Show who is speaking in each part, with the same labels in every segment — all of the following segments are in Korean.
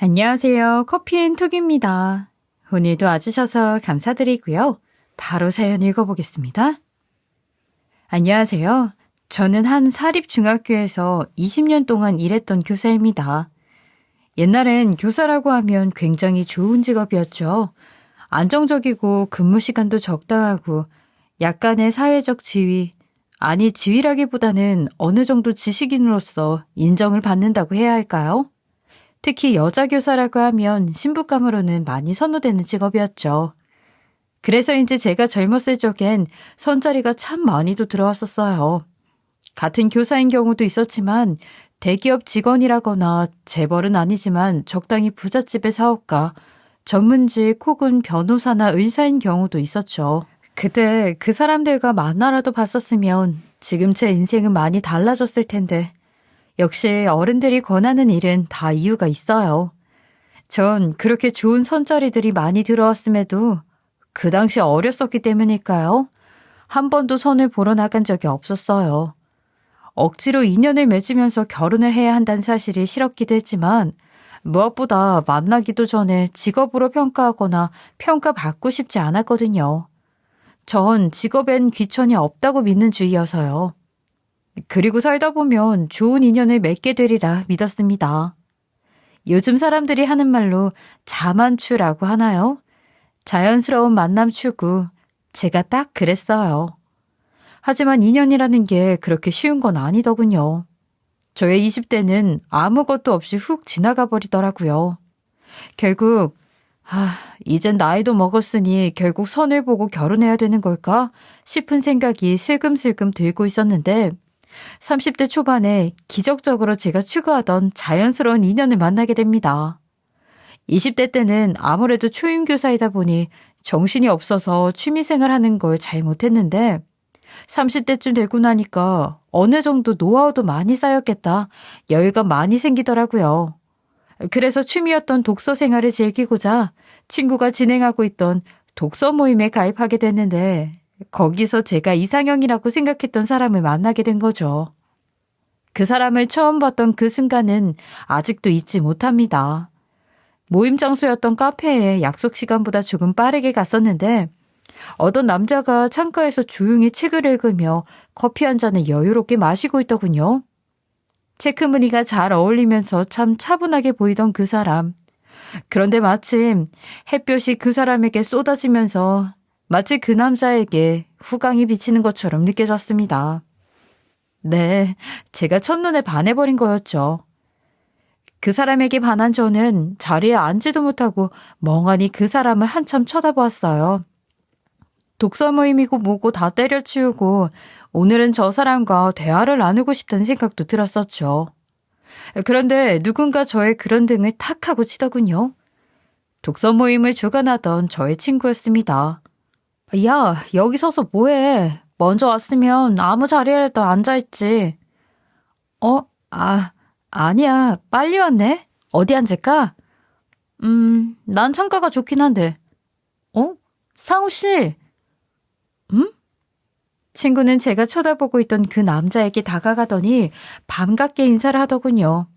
Speaker 1: 안녕하세요. 커피앤톡입니다. 오늘도 와주셔서 감사드리고요. 바로 사연 읽어보겠습니다. 안녕하세요. 저는 한 사립중학교에서 20년 동안 일했던 교사입니다. 옛날엔 교사라고 하면 굉장히 좋은 직업이었죠. 안정적이고 근무 시간도 적당하고 약간의 사회적 지위, 아니 지위라기보다는 어느 정도 지식인으로서 인정을 받는다고 해야 할까요? 특히 여자 교사라고 하면 신부감으로는 많이 선호되는 직업이었죠. 그래서인지 제가 젊었을 적엔 선자리가 참 많이도 들어왔었어요. 같은 교사인 경우도 있었지만 대기업 직원이라거나 재벌은 아니지만 적당히 부잣집의 사업가, 전문직 혹은 변호사나 의사인 경우도 있었죠. 그때 그 사람들과 만나라도 봤었으면 지금 제 인생은 많이 달라졌을 텐데 역시 어른들이 권하는 일은 다 이유가 있어요. 전 그렇게 좋은 선자리들이 많이 들어왔음에도 그 당시 어렸었기 때문일까요? 한 번도 선을 보러 나간 적이 없었어요. 억지로 인연을 맺으면서 결혼을 해야 한다는 사실이 싫었기도 했지만 무엇보다 만나기도 전에 직업으로 평가하거나 평가받고 싶지 않았거든요. 전 직업엔 귀천이 없다고 믿는 주의여서요. 그리고 살다 보면 좋은 인연을 맺게 되리라 믿었습니다. 요즘 사람들이 하는 말로 자만추라고 하나요? 자연스러운 만남 추구. 제가 딱 그랬어요. 하지만 인연이라는 게 그렇게 쉬운 건 아니더군요. 저의 20대는 아무것도 없이 훅 지나가 버리더라고요. 결국 이젠 나이도 먹었으니 결국 선을 보고 결혼해야 되는 걸까 싶은 생각이 슬금슬금 들고 있었는데 30대 초반에 기적적으로 제가 추구하던 자연스러운 인연을 만나게 됩니다. 20대 때는 아무래도 초임교사이다 보니 정신이 없어서 취미생활 하는 걸 잘 못했는데 30대쯤 되고 나니까 어느 정도 노하우도 많이 쌓였겠다, 여유가 많이 생기더라고요. 그래서 취미였던 독서 생활을 즐기고자 친구가 진행하고 있던 독서 모임에 가입하게 됐는데 거기서 제가 이상형이라고 생각했던 사람을 만나게 된 거죠. 그 사람을 처음 봤던 그 순간은 아직도 잊지 못합니다. 모임 장소였던 카페에 약속 시간보다 조금 빠르게 갔었는데 어떤 남자가 창가에서 조용히 책을 읽으며 커피 한 잔을 여유롭게 마시고 있더군요. 체크무늬가 잘 어울리면서 참 차분하게 보이던 그 사람. 그런데 마침 햇볕이 그 사람에게 쏟아지면서 마치 그 남자에게 후광이 비치는 것처럼 느껴졌습니다. 네, 제가 첫눈에 반해버린 거였죠. 그 사람에게 반한 저는 자리에 앉지도 못하고 멍하니 그 사람을 한참 쳐다보았어요. 독서 모임이고 뭐고 다 때려치우고 오늘은 저 사람과 대화를 나누고 싶다는 생각도 들었었죠. 그런데 누군가 저의 그런 등을 탁 하고 치더군요. 독서 모임을 주관하던 저의 친구였습니다. 야, 여기 서서 뭐해? 먼저 왔으면 아무 자리에라도 앉아있지. 아니야. 빨리 왔네. 어디 앉을까? 난 창가가 좋긴 한데. 상우 씨? 친구는 제가 쳐다보고 있던 그 남자에게 다가가더니 반갑게 인사를 하더군요.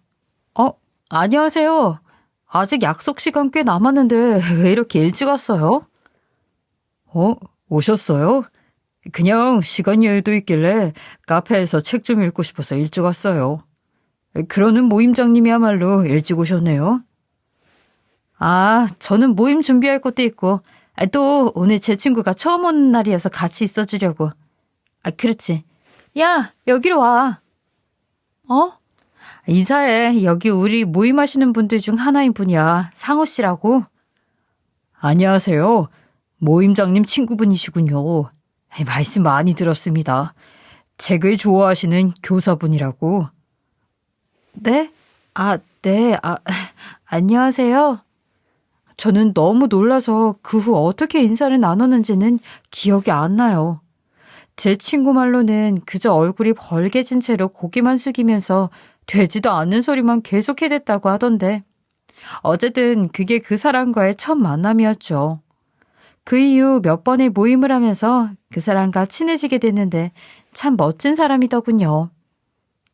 Speaker 1: 안녕하세요. 아직 약속 시간 꽤 남았는데 왜 이렇게 일찍 왔어요? 오셨어요? 그냥 시간 여유도 있길래 카페에서 책 좀 읽고 싶어서 일찍 왔어요. 그러는 모임장님이야말로 일찍 오셨네요. 저는 모임 준비할 것도 있고 또 오늘 제 친구가 처음 오는 날이어서 같이 있어주려고. 그렇지. 야, 여기로 와. 인사해. 여기 우리 모임하시는 분들 중 하나인 분이야. 상호 씨라고. 안녕하세요. 모임장님 친구분이시군요. 말씀 많이 들었습니다. 책을 좋아하시는 교사분이라고. 네? 네. 안녕하세요. 저는 너무 놀라서 그 후 어떻게 인사를 나눴는지는 기억이 안 나요. 제 친구 말로는 그저 얼굴이 벌개진 채로 고개만 숙이면서 되지도 않는 소리만 계속 해댔다고 하던데 어쨌든 그게 그 사람과의 첫 만남이었죠. 그 이후 몇 번의 모임을 하면서 그 사람과 친해지게 됐는데 참 멋진 사람이더군요.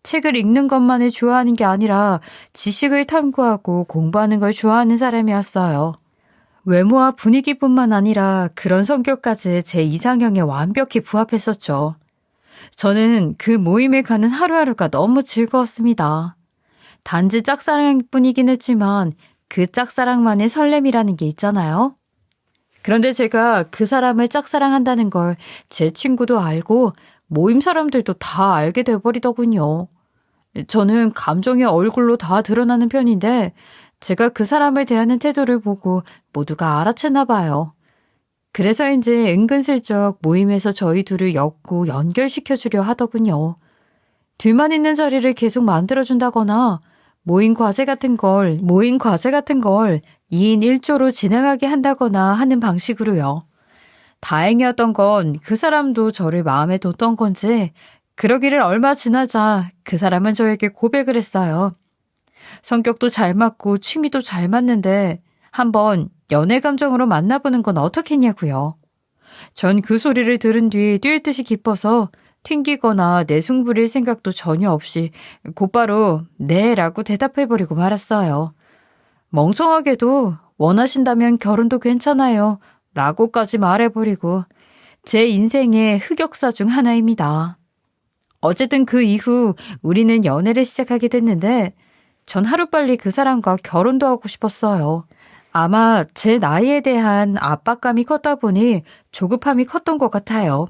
Speaker 1: 책을 읽는 것만을 좋아하는 게 아니라 지식을 탐구하고 공부하는 걸 좋아하는 사람이었어요. 외모와 분위기뿐만 아니라 그런 성격까지 제 이상형에 완벽히 부합했었죠. 저는 그 모임에 가는 하루하루가 너무 즐거웠습니다. 단지 짝사랑뿐이긴 했지만 그 짝사랑만의 설렘이라는 게 있잖아요. 그런데 제가 그 사람을 짝사랑한다는 걸 제 친구도 알고 모임 사람들도 다 알게 돼버리더군요. 저는 감정이 얼굴로 다 드러나는 편인데 제가 그 사람을 대하는 태도를 보고 모두가 알아챘나 봐요. 그래서인지 은근슬쩍 모임에서 저희 둘을 엮고 연결시켜주려 하더군요. 둘만 있는 자리를 계속 만들어준다거나 모임 과제 같은 걸 2인 1조로 진행하게 한다거나 하는 방식으로요. 다행이었던 건 그 사람도 저를 마음에 뒀던 건지 그러기를 얼마 지나자 그 사람은 저에게 고백을 했어요. 성격도 잘 맞고 취미도 잘 맞는데 한번 연애 감정으로 만나보는 건 어떻겠냐고요. 전 그 소리를 들은 뒤 뛸 듯이 기뻐서 튕기거나 내숭 부릴 생각도 전혀 없이 곧바로 네라고 대답해버리고 말았어요. 멍청하게도 원하신다면 결혼도 괜찮아요 라고까지 말해버리고 제 인생의 흑역사 중 하나입니다. 어쨌든 그 이후 우리는 연애를 시작하게 됐는데 전 하루빨리 그 사람과 결혼도 하고 싶었어요. 아마 제 나이에 대한 압박감이 컸다 보니 조급함이 컸던 것 같아요.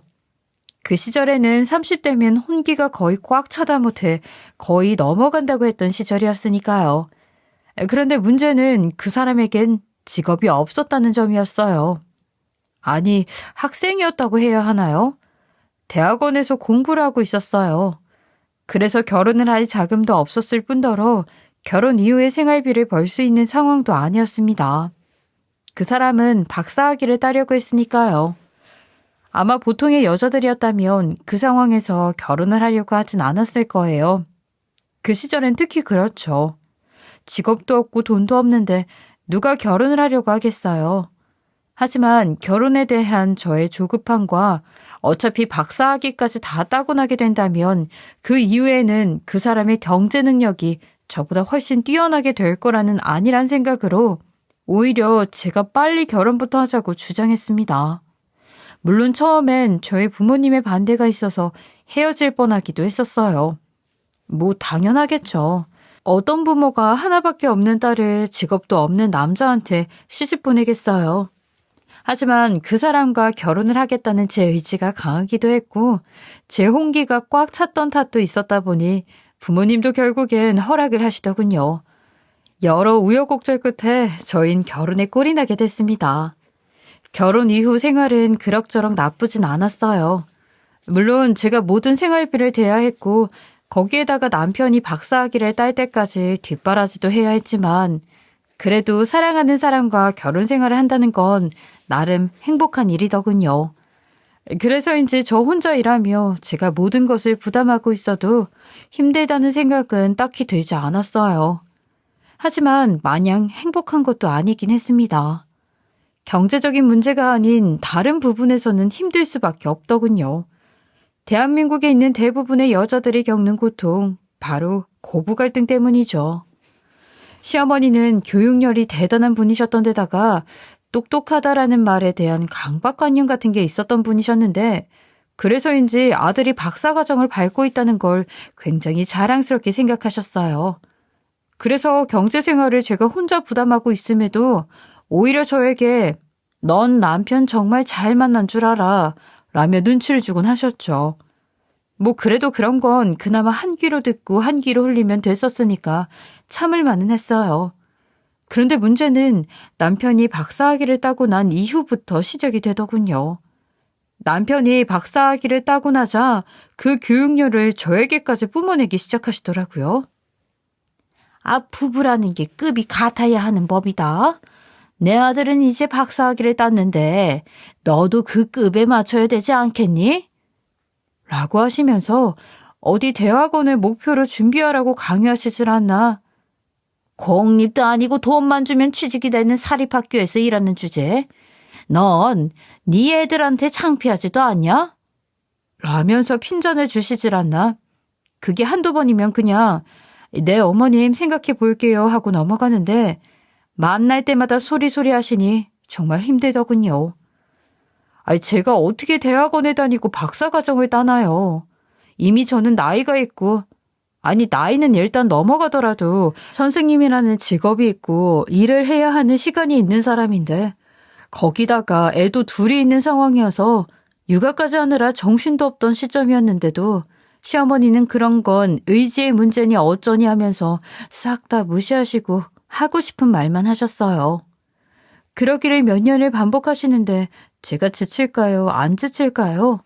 Speaker 1: 그 시절에는 30대면 혼기가 거의 꽉 차다 못해 거의 넘어간다고 했던 시절이었으니까요. 그런데 문제는 그 사람에겐 직업이 없었다는 점이었어요. 아니, 학생이었다고 해야 하나요? 대학원에서 공부를 하고 있었어요. 그래서 결혼을 할 자금도 없었을 뿐더러 결혼 이후의 생활비를 벌 수 있는 상황도 아니었습니다. 그 사람은 박사학위를 따려고 했으니까요. 아마 보통의 여자들이었다면 그 상황에서 결혼을 하려고 하진 않았을 거예요. 그 시절엔 특히 그렇죠. 직업도 없고 돈도 없는데 누가 결혼을 하려고 하겠어요. 하지만 결혼에 대한 저의 조급함과 어차피 박사학위까지 다 따고 나게 된다면 그 이후에는 그 사람의 경제 능력이 저보다 훨씬 뛰어나게 될 거라는 안일한 생각으로 오히려 제가 빨리 결혼부터 하자고 주장했습니다. 물론 처음엔 저희 부모님의 반대가 있어서 헤어질 뻔하기도 했었어요. 뭐 당연하겠죠. 어떤 부모가 하나밖에 없는 딸을 직업도 없는 남자한테 시집 보내겠어요. 하지만 그 사람과 결혼을 하겠다는 제 의지가 강하기도 했고 제 홍기가 꽉 찼던 탓도 있었다 보니 부모님도 결국엔 허락을 하시더군요. 여러 우여곡절 끝에 저희는 결혼에 꼴이 나게 됐습니다. 결혼 이후 생활은 그럭저럭 나쁘진 않았어요. 물론 제가 모든 생활비를 대야 했고 거기에다가 남편이 박사학위를 딸 때까지 뒷바라지도 해야 했지만 그래도 사랑하는 사람과 결혼 생활을 한다는 건 나름 행복한 일이더군요. 그래서인지 저 혼자 일하며 제가 모든 것을 부담하고 있어도 힘들다는 생각은 딱히 들지 않았어요. 하지만 마냥 행복한 것도 아니긴 했습니다. 경제적인 문제가 아닌 다른 부분에서는 힘들 수밖에 없더군요. 대한민국에 있는 대부분의 여자들이 겪는 고통, 바로 고부 갈등 때문이죠. 시어머니는 교육열이 대단한 분이셨던 데다가 똑똑하다라는 말에 대한 강박관념 같은 게 있었던 분이셨는데 그래서인지 아들이 박사과정을 밟고 있다는 걸 굉장히 자랑스럽게 생각하셨어요. 그래서 경제생활을 제가 혼자 부담하고 있음에도 오히려 저에게 넌 남편 정말 잘 만난 줄 알아 라며 눈치를 주곤 하셨죠. 뭐 그래도 그런 건 그나마 한 귀로 듣고 한 귀로 흘리면 됐었으니까 참을만은 했어요. 그런데 문제는 남편이 박사학위를 따고 난 이후부터 시작이 되더군요. 남편이 박사학위를 따고 나자 그 교육료를 저에게까지 뿜어내기 시작하시더라고요. 아, 부부라는 게 급이 같아야 하는 법이다. 내 아들은 이제 박사학위를 땄는데 너도 그 급에 맞춰야 되지 않겠니? 라고 하시면서 어디 대학원을 목표로 준비하라고 강요하시질 않나. 공립도 아니고 돈만 주면 취직이 되는 사립학교에서 일하는 주제에 넌 네 애들한테 창피하지도 않냐? 라면서 핀잔을 주시질 않나. 그게 한두 번이면 그냥 네 어머님 생각해 볼게요 하고 넘어가는데 만날 때마다 소리소리 하시니 정말 힘들더군요. 제가 어떻게 대학원에 다니고 박사과정을 따나요? 이미 저는 나이가 있고, 나이는 일단 넘어가더라도 선생님이라는 직업이 있고 일을 해야 하는 시간이 있는 사람인데, 거기다가 애도 둘이 있는 상황이어서 육아까지 하느라 정신도 없던 시점이었는데도 시어머니는 그런 건 의지의 문제니 어쩌니 하면서 싹 다 무시하시고 하고 싶은 말만 하셨어요. 그러기를 몇 년을 반복하시는데 제가 지칠까요? 안 지칠까요?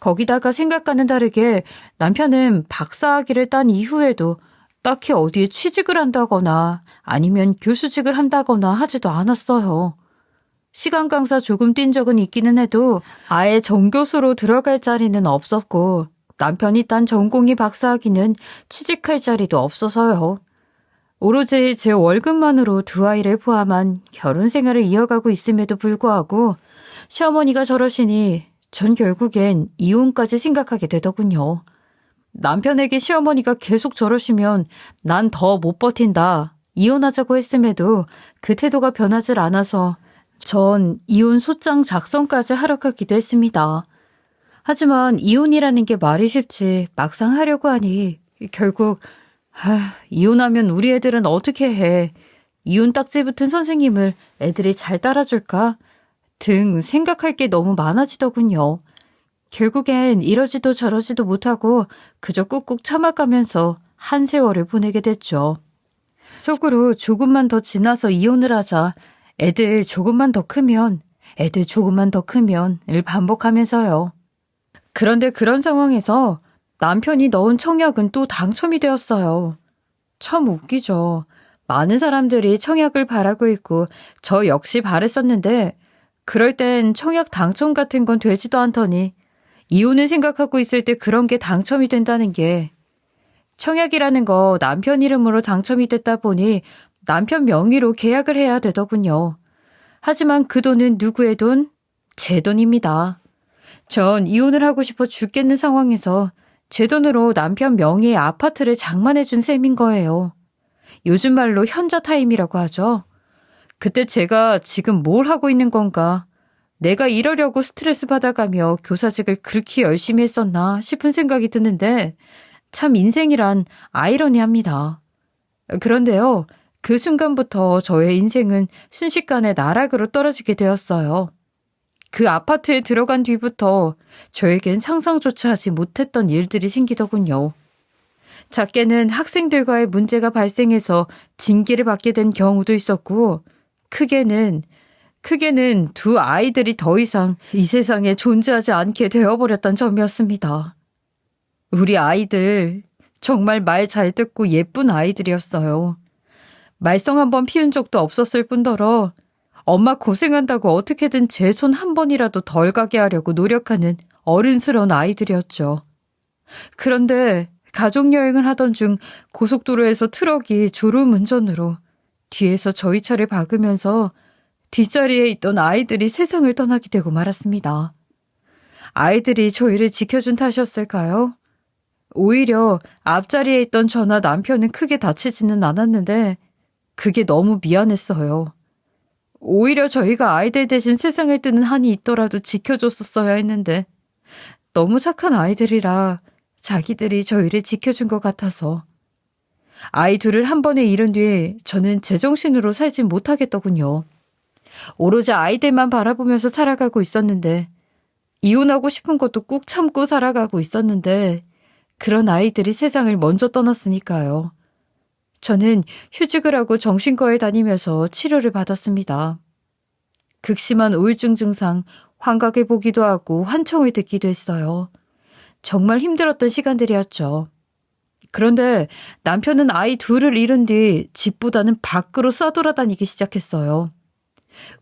Speaker 1: 거기다가 생각과는 다르게 남편은 박사학위를 딴 이후에도 딱히 어디에 취직을 한다거나 아니면 교수직을 한다거나 하지도 않았어요. 시간 강사 조금 뛴 적은 있기는 해도 아예 정교수로 들어갈 자리는 없었고 남편이 딴 전공의 박사학위는 취직할 자리도 없어서요. 오로지 제 월급만으로 두 아이를 포함한 결혼 생활을 이어가고 있음에도 불구하고 시어머니가 저러시니 전 결국엔 이혼까지 생각하게 되더군요. 남편에게 시어머니가 계속 저러시면 난 더 못 버틴다. 이혼하자고 했음에도 그 태도가 변하질 않아서 전 이혼 소장 작성까지 하락하기도 했습니다. 하지만 이혼이라는 게 말이 쉽지 막상 하려고 하니 결국 이혼하면 우리 애들은 어떻게 해? 이혼 딱지 붙은 선생님을 애들이 잘 따라줄까? 등 생각할 게 너무 많아지더군요. 결국엔 이러지도 저러지도 못하고 그저 꾹꾹 참아가면서 한 세월을 보내게 됐죠. 속으로 조금만 더 지나서 이혼을 하자. 애들 조금만 더 크면, 애들 조금만 더 크면을 반복하면서요. 그런데 그런 상황에서 남편이 넣은 청약은 또 당첨이 되었어요. 참 웃기죠. 많은 사람들이 청약을 바라고 있고 저 역시 바랬었는데 그럴 땐 청약 당첨 같은 건 되지도 않더니 이혼을 생각하고 있을 때 그런 게 당첨이 된다는 게 청약이라는 거 남편 이름으로 당첨이 됐다 보니 남편 명의로 계약을 해야 되더군요. 하지만 그 돈은 누구의 돈? 제 돈입니다. 전 이혼을 하고 싶어 죽겠는 상황에서 제 돈으로 남편 명의의 아파트를 장만해 준 셈인 거예요. 요즘 말로 현자 타임이라고 하죠. 그때 제가 지금 뭘 하고 있는 건가? 내가 이러려고 스트레스 받아가며 교사직을 그렇게 열심히 했었나 싶은 생각이 드는데 참 인생이란 아이러니합니다. 그런데요, 그 순간부터 저의 인생은 순식간에 나락으로 떨어지게 되었어요. 그 아파트에 들어간 뒤부터 저에겐 상상조차 하지 못했던 일들이 생기더군요. 작게는 학생들과의 문제가 발생해서 징계를 받게 된 경우도 있었고, 크게는 두 아이들이 더 이상 이 세상에 존재하지 않게 되어버렸던 점이었습니다. 우리 아이들 정말 말 잘 듣고 예쁜 아이들이었어요. 말썽 한 번 피운 적도 없었을 뿐더러 엄마 고생한다고 어떻게든 제 손 한 번이라도 덜 가게 하려고 노력하는 어른스러운 아이들이었죠. 그런데 가족여행을 하던 중 고속도로에서 트럭이 졸음운전으로 뒤에서 저희 차를 박으면서 뒷자리에 있던 아이들이 세상을 떠나게 되고 말았습니다. 아이들이 저희를 지켜준 탓이었을까요? 오히려 앞자리에 있던 저나 남편은 크게 다치지는 않았는데 그게 너무 미안했어요. 오히려 저희가 아이들 대신 세상을 뜨는 한이 있더라도 지켜줬었어야 했는데 너무 착한 아이들이라 자기들이 저희를 지켜준 것 같아서 아이 둘을 한 번에 잃은 뒤에 저는 제정신으로 살지 못하겠더군요. 오로지 아이들만 바라보면서 살아가고 있었는데 이혼하고 싶은 것도 꾹 참고 살아가고 있었는데 그런 아이들이 세상을 먼저 떠났으니까요. 저는 휴직을 하고 정신과에 다니면서 치료를 받았습니다. 극심한 우울증 증상, 환각을 보기도 하고 환청을 듣기도 했어요. 정말 힘들었던 시간들이었죠. 그런데 남편은 아이 둘을 잃은 뒤 집보다는 밖으로 싸돌아다니기 시작했어요.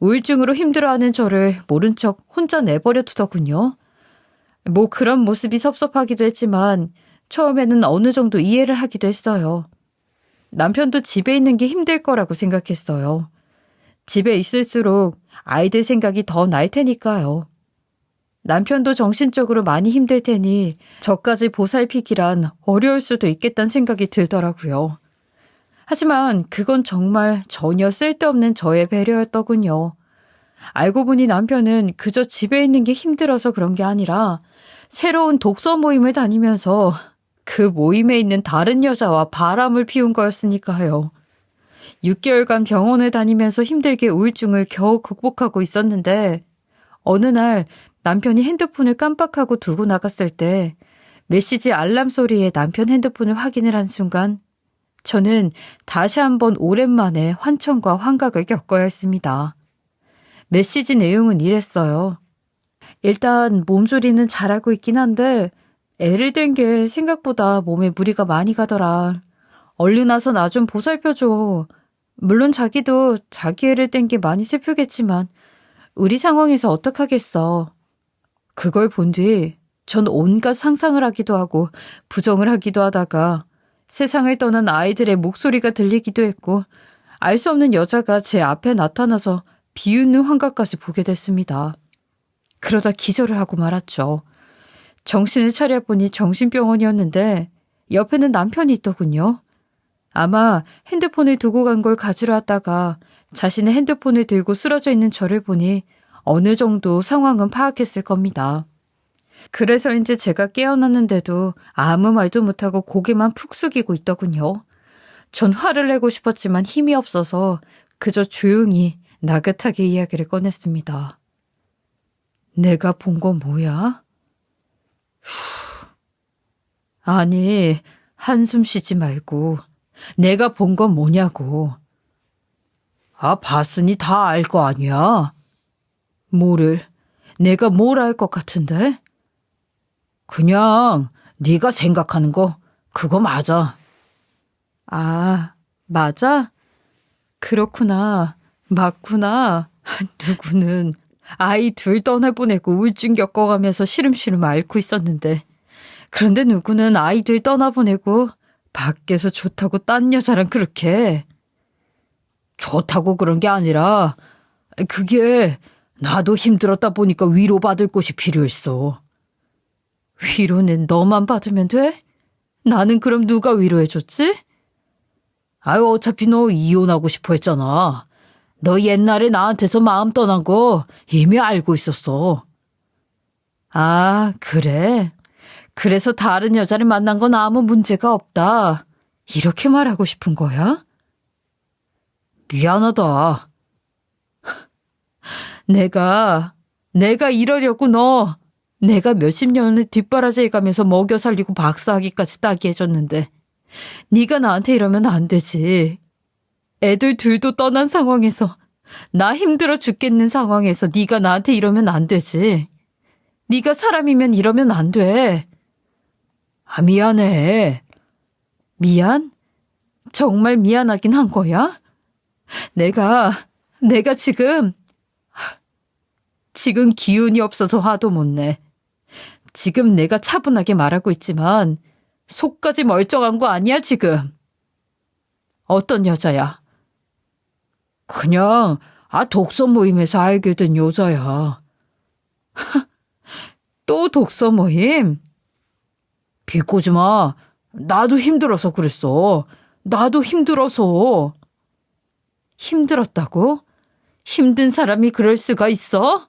Speaker 1: 우울증으로 힘들어하는 저를 모른 척 혼자 내버려 두더군요. 뭐 그런 모습이 섭섭하기도 했지만 처음에는 어느 정도 이해를 하기도 했어요. 남편도 집에 있는 게 힘들 거라고 생각했어요. 집에 있을수록 아이들 생각이 더 날 테니까요. 남편도 정신적으로 많이 힘들 테니 저까지 보살피기란 어려울 수도 있겠다는 생각이 들더라고요. 하지만 그건 정말 전혀 쓸데없는 저의 배려였더군요. 알고 보니 남편은 그저 집에 있는 게 힘들어서 그런 게 아니라 새로운 독서 모임을 다니면서 그 모임에 있는 다른 여자와 바람을 피운 거였으니까요. 6개월간 병원을 다니면서 힘들게 우울증을 겨우 극복하고 있었는데 어느 날 남편이 핸드폰을 깜빡하고 두고 나갔을 때 메시지 알람 소리에 남편 핸드폰을 확인을 한 순간 저는 다시 한번 오랜만에 환청과 환각을 겪어야 했습니다. 메시지 내용은 이랬어요. 일단 몸조리는 잘하고 있긴 한데 애를 뗀 게 생각보다 몸에 무리가 많이 가더라. 얼른 와서 나 좀 보살펴줘. 물론 자기도 자기 애를 뗀 게 많이 슬프겠지만 우리 상황에서 어떡하겠어. 그걸 본 뒤 전 온갖 상상을 하기도 하고 부정을 하기도 하다가 세상을 떠난 아이들의 목소리가 들리기도 했고 알 수 없는 여자가 제 앞에 나타나서 비웃는 환각까지 보게 됐습니다. 그러다 기절을 하고 말았죠. 정신을 차려보니 정신병원이었는데 옆에는 남편이 있더군요. 아마 핸드폰을 두고 간 걸 가지러 왔다가 자신의 핸드폰을 들고 쓰러져 있는 저를 보니 어느 정도 상황은 파악했을 겁니다. 그래서인지 제가 깨어났는데도 아무 말도 못하고 고개만 푹 숙이고 있더군요. 전 화를 내고 싶었지만 힘이 없어서 그저 조용히 나긋하게 이야기를 꺼냈습니다. 내가 본 건 뭐야? 아니, 한숨 쉬지 말고 내가 본 건 뭐냐고. 봤으니 다 알 거 아니야. 뭐를? 내가 뭘 알 것 같은데? 그냥 네가 생각하는 거 그거 맞아. 맞아? 그렇구나. 맞구나. 누구는 아이 둘 떠나보내고 우울증 겪어가면서 시름시름 앓고 있었는데 그런데 누구는 아이들 떠나보내고 밖에서 좋다고 딴 여자랑 그렇게 해. 좋다고 그런 게 아니라 그게 나도 힘들었다 보니까 위로받을 곳이 필요했어. 위로는 너만 받으면 돼? 나는 그럼 누가 위로해줬지? 어차피 너 이혼하고 싶어 했잖아. 너 옛날에 나한테서 마음 떠난 거 이미 알고 있었어. 그래? 그래서 다른 여자를 만난 건 아무 문제가 없다. 이렇게 말하고 싶은 거야? 미안하다. 내가 이러려고 내가 몇십 년을 뒷바라지에 가면서 먹여 살리고 박사학위까지 따게 해줬는데 네가 나한테 이러면 안 되지. 애들 둘도 떠난 상황에서 나 힘들어 죽겠는 상황에서 네가 나한테 이러면 안 되지. 네가 사람이면 이러면 안 돼. 미안해. 미안? 정말 미안하긴 한 거야? 내가 지금 기운이 없어서 화도 못 내. 지금 내가 차분하게 말하고 있지만 속까지 멀쩡한 거 아니야 지금. 어떤 여자야? 그냥 독서 모임에서 알게 된 여자야. 또 독서 모임? 비꼬지 마. 나도 힘들어서 그랬어. 나도 힘들어서. 힘들었다고? 힘든 사람이 그럴 수가 있어?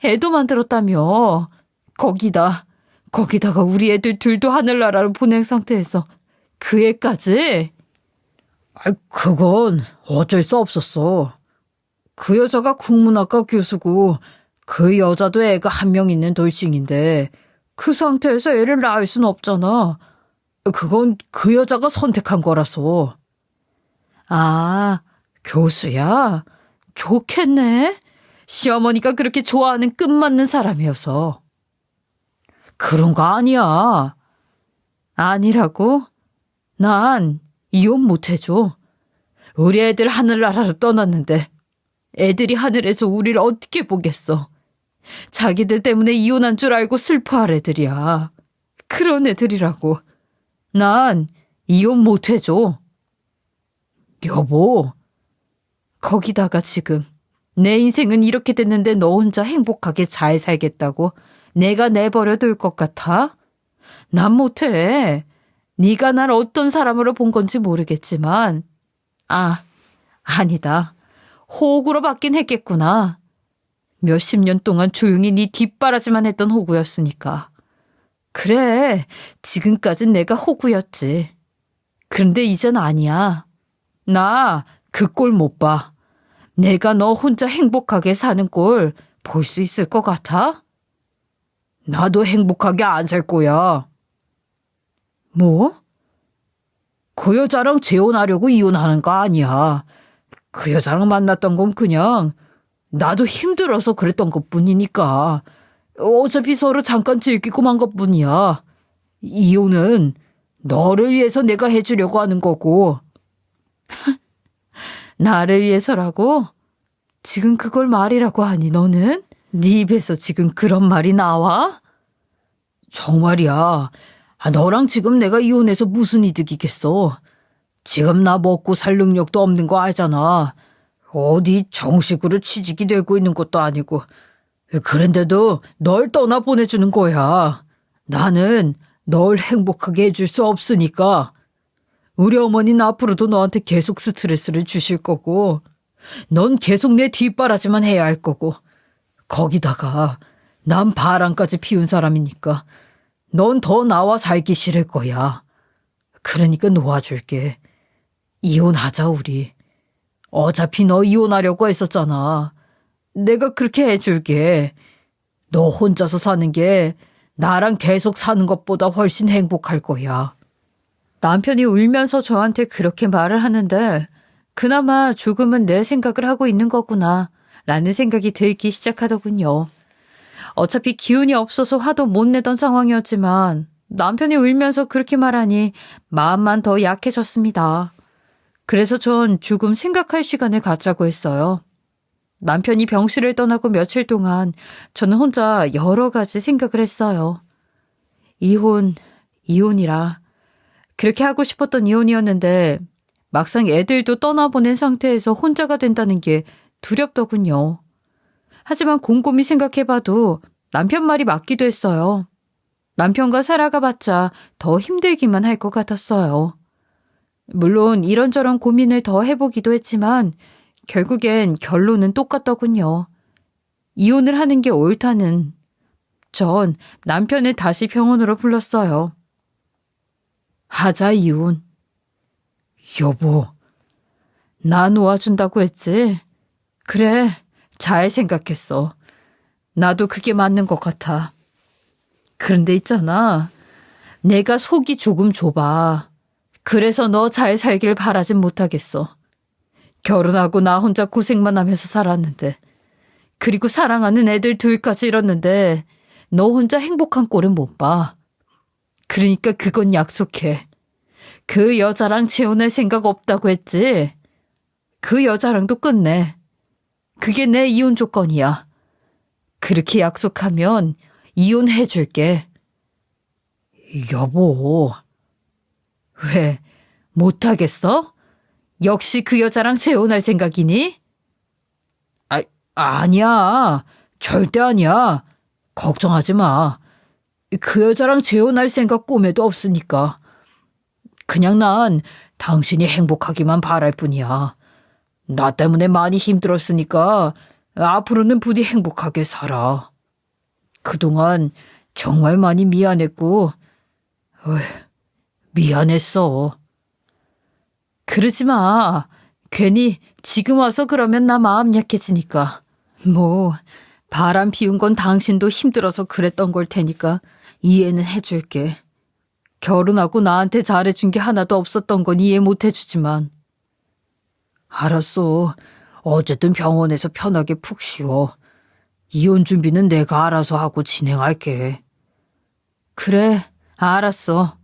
Speaker 1: 애도 만들었다며. 거기다가 우리 애들 둘도 하늘나라로 보낸 상태에서 그 애까지? 그건 어쩔 수 없었어. 그 여자가 국문학과 교수고 그 여자도 애가 한 명 있는 돌싱인데 그 상태에서 애를 낳을 수는 없잖아. 그건 그 여자가 선택한 거라서. 교수야? 좋겠네. 시어머니가 그렇게 좋아하는 끝맞는 사람이어서. 그런 거 아니야. 아니라고? 난 이혼 못 해줘. 우리 애들 하늘나라로 떠났는데 애들이 하늘에서 우리를 어떻게 보겠어. 자기들 때문에 이혼한 줄 알고 슬퍼할 애들이야. 그런 애들이라고. 난 이혼 못 해줘. 여보, 거기다가 지금 내 인생은 이렇게 됐는데 너 혼자 행복하게 잘 살겠다고 내가 내버려 둘 것 같아? 난 못해. 네가 날 어떤 사람으로 본 건지 모르겠지만 아니다. 호구로 받긴 했겠구나. 몇십 년 동안 조용히 네 뒷바라지만 했던 호구였으니까. 그래, 지금까진 내가 호구였지. 그런데 이젠 아니야. 나 그 꼴 못 봐. 내가 너 혼자 행복하게 사는 꼴 볼 수 있을 것 같아? 나도 행복하게 안 살 거야. 뭐? 그 여자랑 재혼하려고 이혼하는 거 아니야. 그 여자랑 만났던 건 그냥 나도 힘들어서 그랬던 것뿐이니까. 어차피 서로 잠깐 즐기고 만 것뿐이야. 이혼은 너를 위해서 내가 해주려고 하는 거고. 나를 위해서라고? 지금 그걸 말이라고 하니 너는? 네 입에서 지금 그런 말이 나와? 정말이야. 너랑 지금 내가 이혼해서 무슨 이득이겠어. 지금 나 먹고 살 능력도 없는 거 알잖아. 어디 정식으로 취직이 되고 있는 것도 아니고. 그런데도 널 떠나보내주는 거야. 나는 널 행복하게 해줄 수 없으니까. 우리 어머니는 앞으로도 너한테 계속 스트레스를 주실 거고, 넌 계속 내 뒷바라지만 해야 할 거고, 거기다가 난 바람까지 피운 사람이니까 넌 더 나와 살기 싫을 거야. 그러니까 놓아줄게. 이혼하자 우리. 어차피 너 이혼하려고 했었잖아. 내가 그렇게 해줄게. 너 혼자서 사는 게 나랑 계속 사는 것보다 훨씬 행복할 거야. 남편이 울면서 저한테 그렇게 말을 하는데 그나마 조금은 내 생각을 하고 있는 거구나 라는 생각이 들기 시작하더군요. 어차피 기운이 없어서 화도 못 내던 상황이었지만 남편이 울면서 그렇게 말하니 마음만 더 약해졌습니다. 그래서 전 조금 생각할 시간을 갖자고 했어요. 남편이 병실을 떠나고 며칠 동안 저는 혼자 여러 가지 생각을 했어요. 이혼이라. 그렇게 하고 싶었던 이혼이었는데 막상 애들도 떠나보낸 상태에서 혼자가 된다는 게 두렵더군요. 하지만 곰곰이 생각해봐도 남편 말이 맞기도 했어요. 남편과 살아가봤자 더 힘들기만 할 것 같았어요. 물론 이런저런 고민을 더 해보기도 했지만 결국엔 결론은 똑같더군요. 이혼을 하는 게 옳다는. 전 남편을 다시 병원으로 불렀어요. 하자 이혼. 여보, 나 놓아준다고 했지? 그래, 잘 생각했어. 나도 그게 맞는 것 같아. 그런데 있잖아, 내가 속이 조금 좁아. 그래서 너 잘 살길 바라진 못하겠어. 결혼하고 나 혼자 고생만 하면서 살았는데, 그리고 사랑하는 애들 둘까지 잃었는데 너 혼자 행복한 꼴은 못 봐. 그러니까 그건 약속해. 그 여자랑 재혼할 생각 없다고 했지? 그 여자랑도 끝내. 그게 내 이혼 조건이야. 그렇게 약속하면 이혼해줄게. 여보. 왜, 못하겠어? 역시 그 여자랑 재혼할 생각이니? 아니야. 절대 아니야. 걱정하지 마. 그 여자랑 재혼할 생각 꿈에도 없으니까. 그냥 난 당신이 행복하기만 바랄 뿐이야. 나 때문에 많이 힘들었으니까 앞으로는 부디 행복하게 살아. 그동안 정말 많이 미안했고, 미안했어. 그러지 마. 괜히 지금 와서 그러면 나 마음 약해지니까. 뭐 바람 피운 건 당신도 힘들어서 그랬던 걸 테니까 이해는 해줄게. 결혼하고 나한테 잘해준 게 하나도 없었던 건 이해 못 해주지만. 알았어. 어쨌든 병원에서 편하게 푹 쉬어. 이혼 준비는 내가 알아서 하고 진행할게. 그래, 알았어.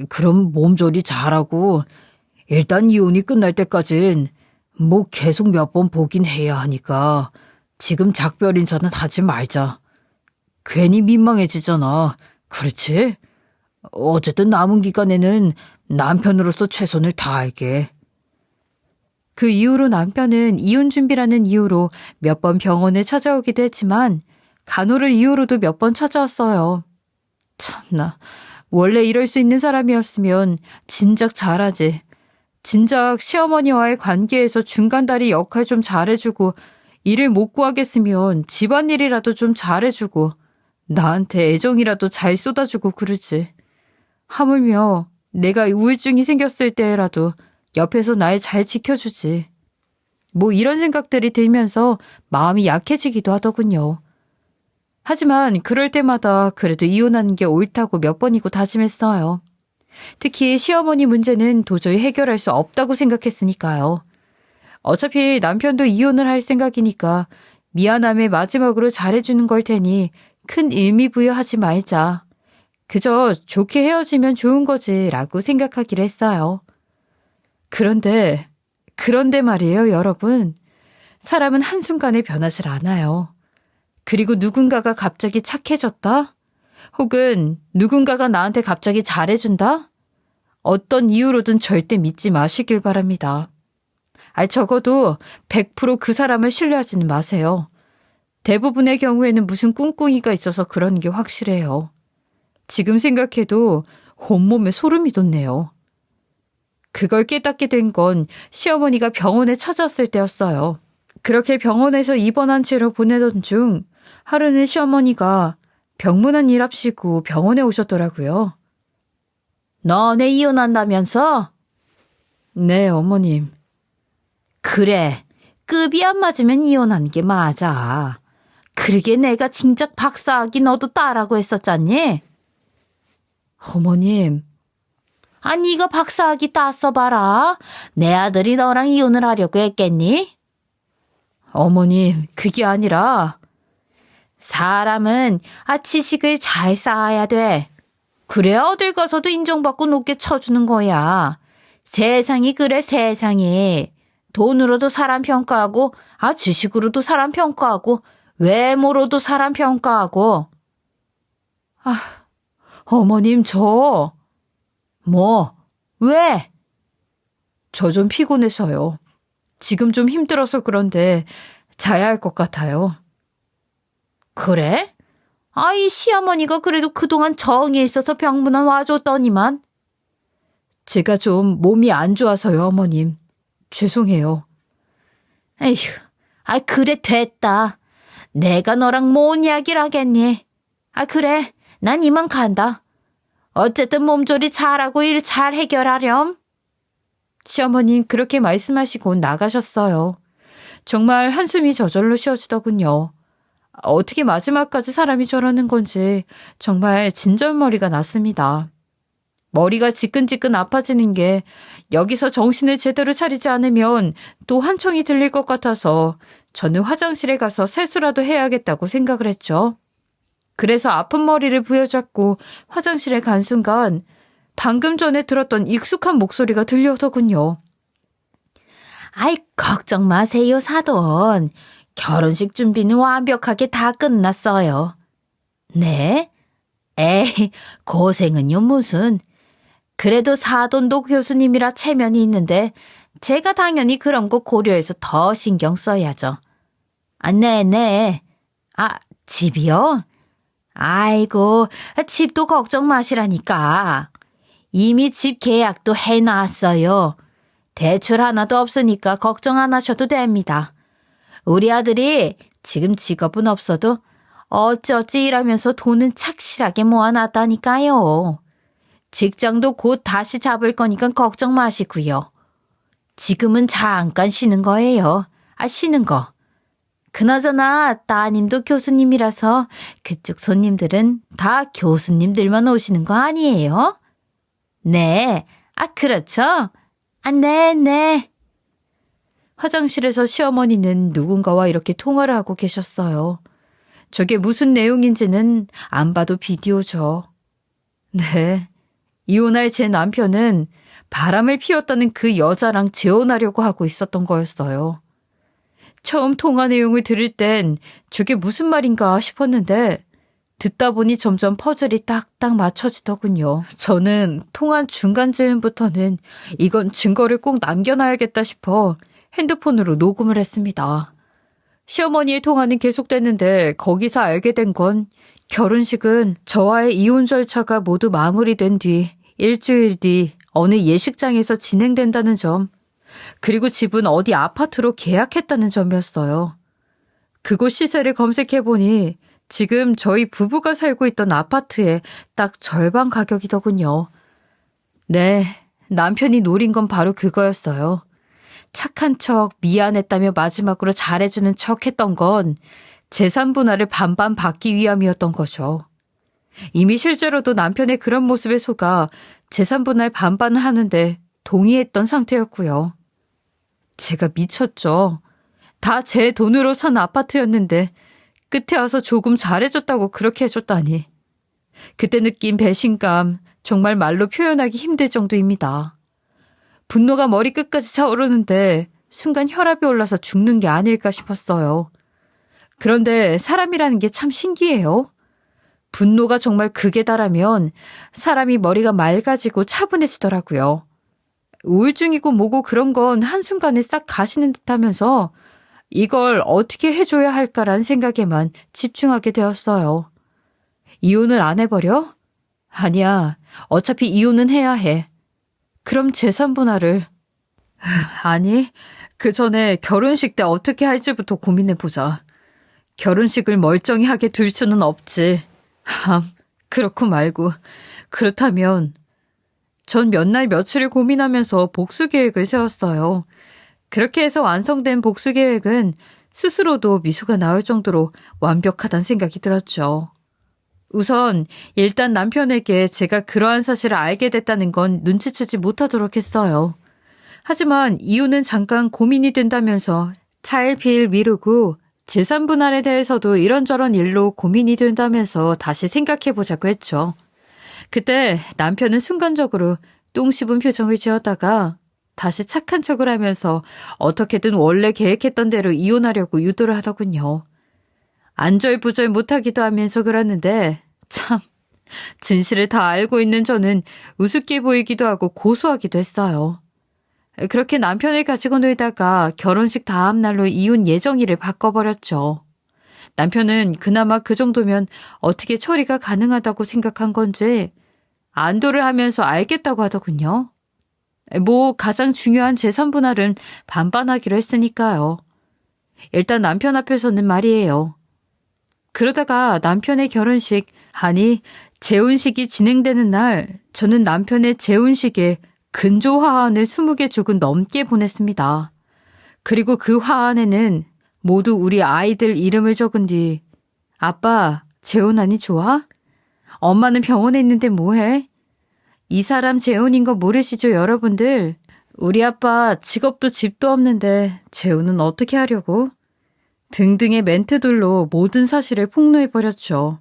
Speaker 1: 그럼 몸조리 잘하고 일단 이혼이 끝날 때까진 뭐 계속 몇 번 보긴 해야 하니까 지금 작별 인사는 하지 말자. 괜히 민망해지잖아. 그렇지? 어쨌든 남은 기간에는 남편으로서 최선을 다할게. 그 이후로 남편은 이혼 준비라는 이유로 몇 번 병원에 찾아오기도 했지만 간호를 이유로도 몇 번 찾아왔어요. 참나, 원래 이럴 수 있는 사람이었으면 진작 잘하지. 진작 시어머니와의 관계에서 중간다리 역할 좀 잘해주고 일을 못 구하겠으면 집안일이라도 좀 잘해주고 나한테 애정이라도 잘 쏟아주고 그러지. 하물며 내가 우울증이 생겼을 때라도 옆에서 날 잘 지켜주지. 뭐 이런 생각들이 들면서 마음이 약해지기도 하더군요. 하지만 그럴 때마다 그래도 이혼하는 게 옳다고 몇 번이고 다짐했어요. 특히 시어머니 문제는 도저히 해결할 수 없다고 생각했으니까요. 어차피 남편도 이혼을 할 생각이니까 미안함의 마지막으로 잘해주는 걸 테니 큰 의미 부여하지 말자. 그저 좋게 헤어지면 좋은 거지 라고 생각하기로 했어요. 그런데 말이에요, 여러분. 사람은 한순간에 변하질 않아요. 그리고 누군가가 갑자기 착해졌다? 혹은 누군가가 나한테 갑자기 잘해준다? 어떤 이유로든 절대 믿지 마시길 바랍니다. 적어도 100% 그 사람을 신뢰하지는 마세요. 대부분의 경우에는 무슨 꿍꿍이가 있어서 그런 게 확실해요. 지금 생각해도 온몸에 소름이 돋네요. 그걸 깨닫게 된 건 시어머니가 병원에 찾아왔을 때였어요. 그렇게 병원에서 입원한 채로 보내던 중 하루는 시어머니가 병문안 일합시고 병원에 오셨더라고요. 너네 이혼한다면서? 네, 어머님. 그래, 급이 안 맞으면 이혼하는 게 맞아. 그러게 내가 진작 박사학위 너도 따라고 했었잖니? 어머님. 네가 박사학위 땄어 봐라. 내 아들이 너랑 이혼을 하려고 했겠니? 어머님, 그게 아니라 사람은 지식을 잘 쌓아야 돼. 그래야 어딜 가서도 인정받고 높게 쳐주는 거야. 세상이 그래, 세상이. 돈으로도 사람 평가하고, 지식으로도 사람 평가하고, 외모로도 사람 평가하고. 어머님, 왜? 저 좀 피곤해서요. 지금 좀 힘들어서 그런데 자야 할 것 같아요. 그래? 이 시어머니가 그래도 그동안 정이 있어서 병문안 와줬더니만. 제가 좀 몸이 안 좋아서요, 어머님. 죄송해요. 에휴, 그래, 됐다. 내가 너랑 뭔 이야기를 하겠니? 그래, 난 이만 간다. 어쨌든 몸조리 잘하고 일 잘 해결하렴. 시어머님 그렇게 말씀하시고 나가셨어요. 정말 한숨이 저절로 쉬어지더군요. 어떻게 마지막까지 사람이 저러는 건지 정말 진절머리가 났습니다. 머리가 지끈지끈 아파지는 게 여기서 정신을 제대로 차리지 않으면 또 환청이 들릴 것 같아서 저는 화장실에 가서 세수라도 해야겠다고 생각을 했죠. 그래서 아픈 머리를 부여잡고 화장실에 간 순간 방금 전에 들었던 익숙한 목소리가 들려오더군요. 걱정 마세요, 사돈. 결혼식 준비는 완벽하게 다 끝났어요. 네? 에이, 고생은요 무슨. 그래도 사돈도 교수님이라 체면이 있는데 제가 당연히 그런 거 고려해서 더 신경 써야죠. 네네. 집이요? 아이고, 집도 걱정 마시라니까. 이미 집 계약도 해놨어요. 대출 하나도 없으니까 걱정 안 하셔도 됩니다. 우리 아들이 지금 직업은 없어도 어찌어찌 일하면서 돈은 착실하게 모아놨다니까요. 직장도 곧 다시 잡을 거니까 걱정 마시고요. 지금은 잠깐 쉬는 거예요. 쉬는 거. 그나저나 따님도 교수님이라서 그쪽 손님들은 다 교수님들만 오시는 거 아니에요? 네, 그렇죠? 네. 화장실에서 시어머니는 누군가와 이렇게 통화를 하고 계셨어요. 저게 무슨 내용인지는 안 봐도 비디오죠. 네, 이혼할 제 남편은 바람을 피웠다는 그 여자랑 재혼하려고 하고 있었던 거였어요. 처음 통화 내용을 들을 땐 저게 무슨 말인가 싶었는데 듣다 보니 점점 퍼즐이 딱딱 맞춰지더군요. 저는 통화 중간쯤부터는 이건 증거를 꼭 남겨놔야겠다 싶어 핸드폰으로 녹음을 했습니다. 시어머니의 통화는 계속됐는데 거기서 알게 된 건 결혼식은 저와의 이혼 절차가 모두 마무리된 뒤 일주일 뒤 어느 예식장에서 진행된다는 점, 그리고 집은 어디 아파트로 계약했다는 점이었어요. 그곳 시세를 검색해보니 지금 저희 부부가 살고 있던 아파트의 딱 절반 가격이더군요. 네, 남편이 노린 건 바로 그거였어요. 착한 척 미안했다며 마지막으로 잘해주는 척 했던 건 재산 분할을 반반 받기 위함이었던 거죠. 이미 실제로도 남편의 그런 모습에 속아 재산 분할 반반을 하는데 동의했던 상태였고요. 제가 미쳤죠. 다 제 돈으로 산 아파트였는데 끝에 와서 조금 잘해줬다고 그렇게 해줬다니. 그때 느낀 배신감 정말 말로 표현하기 힘들 정도입니다. 분노가 머리끝까지 차오르는데 순간 혈압이 올라서 죽는 게 아닐까 싶었어요. 그런데 사람이라는 게 참 신기해요. 분노가 정말 극에 달하면 사람이 머리가 맑아지고 차분해지더라고요. 우울증이고 뭐고 그런 건 한순간에 싹 가시는 듯하면서 이걸 어떻게 해줘야 할까란 생각에만 집중하게 되었어요. 이혼을 안 해버려? 아니야. 어차피 이혼은 해야 해. 그럼 재산 분할을. 아니, 그 전에 결혼식 때 어떻게 할지부터 고민해보자. 결혼식을 멀쩡히 하게 둘 수는 없지. 그렇고 말고. 그렇다면 전 몇 날 며칠을 고민하면서 복수 계획을 세웠어요. 그렇게 해서 완성된 복수 계획은 스스로도 미소가 나올 정도로 완벽하다는 생각이 들었죠. 우선 일단 남편에게 제가 그러한 사실을 알게 됐다는 건 눈치채지 못하도록 했어요. 하지만 이유는 잠깐 고민이 된다면서 차일피일 미루고 재산 분할에 대해서도 이런저런 일로 고민이 된다면서 다시 생각해보자고 했죠. 그때 남편은 순간적으로 똥 씹은 표정을 지었다가 다시 착한 척을 하면서 어떻게든 원래 계획했던 대로 이혼하려고 유도를 하더군요. 안절부절 못하기도 하면서 그러는데 참 진실을 다 알고 있는 저는 우습게 보이기도 하고 고소하기도 했어요. 그렇게 남편을 가지고 놀다가 결혼식 다음 날로 이혼 예정일을 바꿔버렸죠. 남편은 그나마 그 정도면 어떻게 처리가 가능하다고 생각한 건지 안도를 하면서 알겠다고 하더군요. 뭐 가장 중요한 재산 분할은 반반하기로 했으니까요. 일단 남편 앞에서는 말이에요. 그러다가 남편의 결혼식, 아니 재혼식이 진행되는 날 저는 남편의 재혼식에 근조 화환을 20개 조금 넘게 보냈습니다. 그리고 그 화환에는 모두 우리 아이들 이름을 적은 뒤 아빠 재혼하니 좋아? 엄마는 병원에 있는데 뭐해? 이 사람 재혼인 거 모르시죠 여러분들? 우리 아빠 직업도 집도 없는데 재혼은 어떻게 하려고? 등등의 멘트들로 모든 사실을 폭로해버렸죠.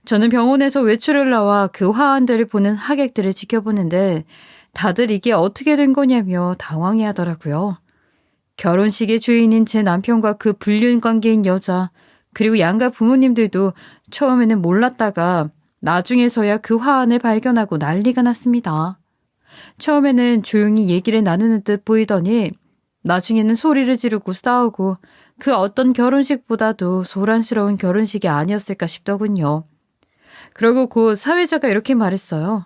Speaker 1: 저는 병원에서 외출을 나와 그 화환들을 보는 하객들을 지켜보는데 다들 이게 어떻게 된 거냐며 당황해하더라고요. 결혼식의 주인인 제 남편과 그 불륜 관계인 여자 그리고 양가 부모님들도 처음에는 몰랐다가 나중에서야 그 화환을 발견하고 난리가 났습니다. 처음에는 조용히 얘기를 나누는 듯 보이더니 나중에는 소리를 지르고 싸우고 그 어떤 결혼식보다도 소란스러운 결혼식이 아니었을까 싶더군요. 그리고 곧 사회자가 이렇게 말했어요.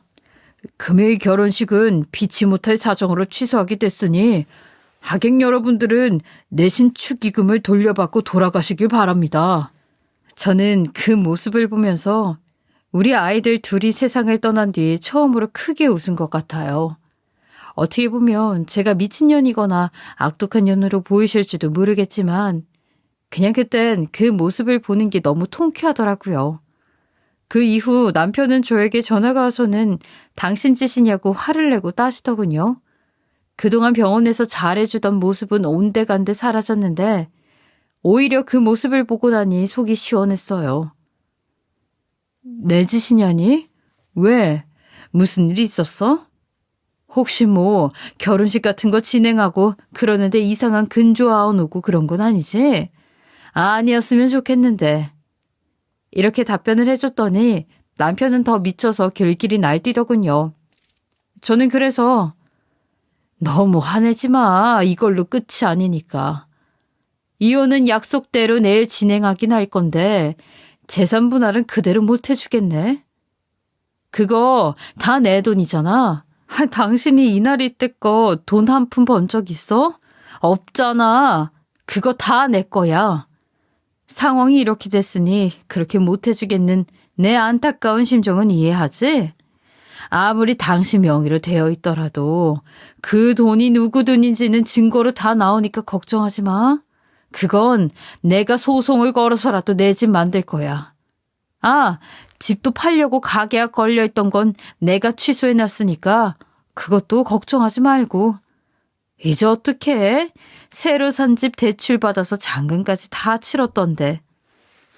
Speaker 1: 금요일 결혼식은 피치 못할 사정으로 취소하게 됐으니 하객 여러분들은 내신 축의금을 돌려받고 돌아가시길 바랍니다. 저는 그 모습을 보면서 우리 아이들 둘이 세상을 떠난 뒤 처음으로 크게 웃은 것 같아요. 어떻게 보면 제가 미친년이거나 악독한 년으로 보이실지도 모르겠지만 그냥 그땐 그 모습을 보는 게 너무 통쾌하더라고요. 그 이후 남편은 저에게 전화가 와서는 당신 짓이냐고 화를 내고 따시더군요. 그동안 병원에서 잘해주던 모습은 온데간데 사라졌는데 오히려 그 모습을 보고 나니 속이 시원했어요. 내 짓이냐니? 왜? 무슨 일이 있었어? 혹시 뭐 결혼식 같은 거 진행하고 그러는데 이상한 근조아온 오고 그런 건 아니지? 아니었으면 좋겠는데. 이렇게 답변을 해줬더니 남편은 더 미쳐서 결길이 날뛰더군요. 저는 그래서 너무 화내지 마. 이걸로 끝이 아니니까. 이혼은 약속대로 내일 진행하긴 할 건데 재산 분할은 그대로 못 해주겠네. 그거 다 내 돈이잖아. 당신이 이날 이때껏 돈 한 푼 번 적 있어? 없잖아. 그거 다 내 거야. 상황이 이렇게 됐으니 그렇게 못 해주겠는 내 안타까운 심정은 이해하지? 아무리 당신 명의로 되어 있더라도 그 돈이 누구 돈인지는 증거로 다 나오니까 걱정하지 마. 그건 내가 소송을 걸어서라도 내 집 만들 거야. 아, 집도 팔려고 가계약 걸려있던 건 내가 취소해놨으니까 그것도 걱정하지 말고. 이제 어떡해? 새로 산 집 대출받아서 잔금까지 다 치렀던데.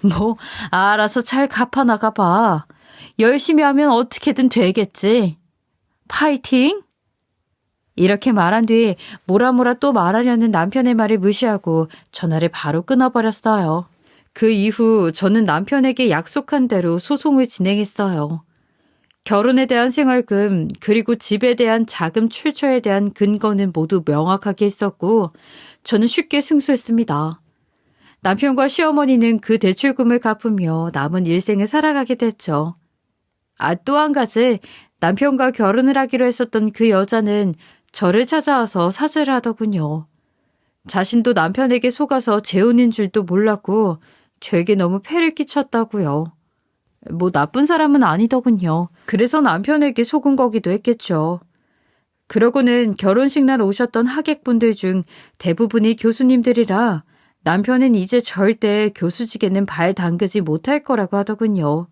Speaker 1: 뭐 알아서 잘 갚아나가 봐. 열심히 하면 어떻게든 되겠지. 파이팅! 이렇게 말한 뒤 뭐라뭐라 또 말하려는 남편의 말을 무시하고 전화를 바로 끊어버렸어요. 그 이후 저는 남편에게 약속한 대로 소송을 진행했어요. 결혼에 대한 생활금 그리고 집에 대한 자금 출처에 대한 근거는 모두 명확하게 있었고 저는 쉽게 승소했습니다. 남편과 시어머니는 그 대출금을 갚으며 남은 일생을 살아가게 됐죠. 또 한 가지 남편과 결혼을 하기로 했었던 그 여자는 저를 찾아와서 사죄를 하더군요. 자신도 남편에게 속아서 재혼인 줄도 몰랐고 저에게 너무 폐를 끼쳤다고요. 뭐 나쁜 사람은 아니더군요. 그래서 남편에게 속은 거기도 했겠죠. 그러고는 결혼식 날 오셨던 하객분들 중 대부분이 교수님들이라 남편은 이제 절대 교수직에는 발 담그지 못할 거라고 하더군요.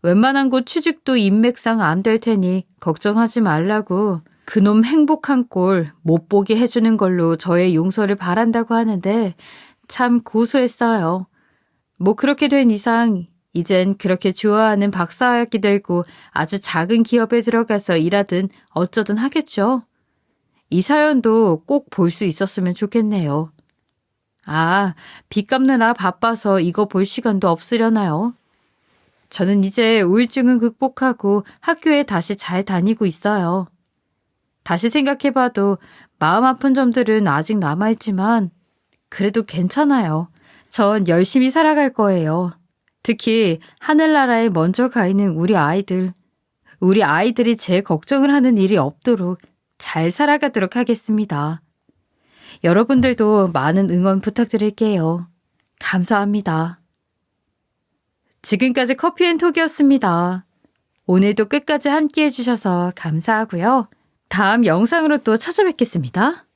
Speaker 1: 웬만한 곳 취직도 인맥상 안 될 테니 걱정하지 말라고 그놈 행복한 꼴 못 보게 해주는 걸로 저의 용서를 바란다고 하는데 참 고소했어요. 뭐 그렇게 된 이상 이젠 그렇게 좋아하는 박사학위 들고 아주 작은 기업에 들어가서 일하든 어쩌든 하겠죠. 이 사연도 꼭 볼 수 있었으면 좋겠네요. 빚 갚느라 바빠서 이거 볼 시간도 없으려나요? 저는 이제 우울증은 극복하고 학교에 다시 잘 다니고 있어요. 다시 생각해봐도 마음 아픈 점들은 아직 남아있지만 그래도 괜찮아요. 전 열심히 살아갈 거예요. 특히 하늘나라에 먼저 가 있는 우리 아이들이 제 걱정을 하는 일이 없도록 잘 살아가도록 하겠습니다. 여러분들도 많은 응원 부탁드릴게요. 감사합니다. 지금까지 커피앤톡이었습니다. 오늘도 끝까지 함께 해주셔서 감사하고요. 다음 영상으로 또 찾아뵙겠습니다.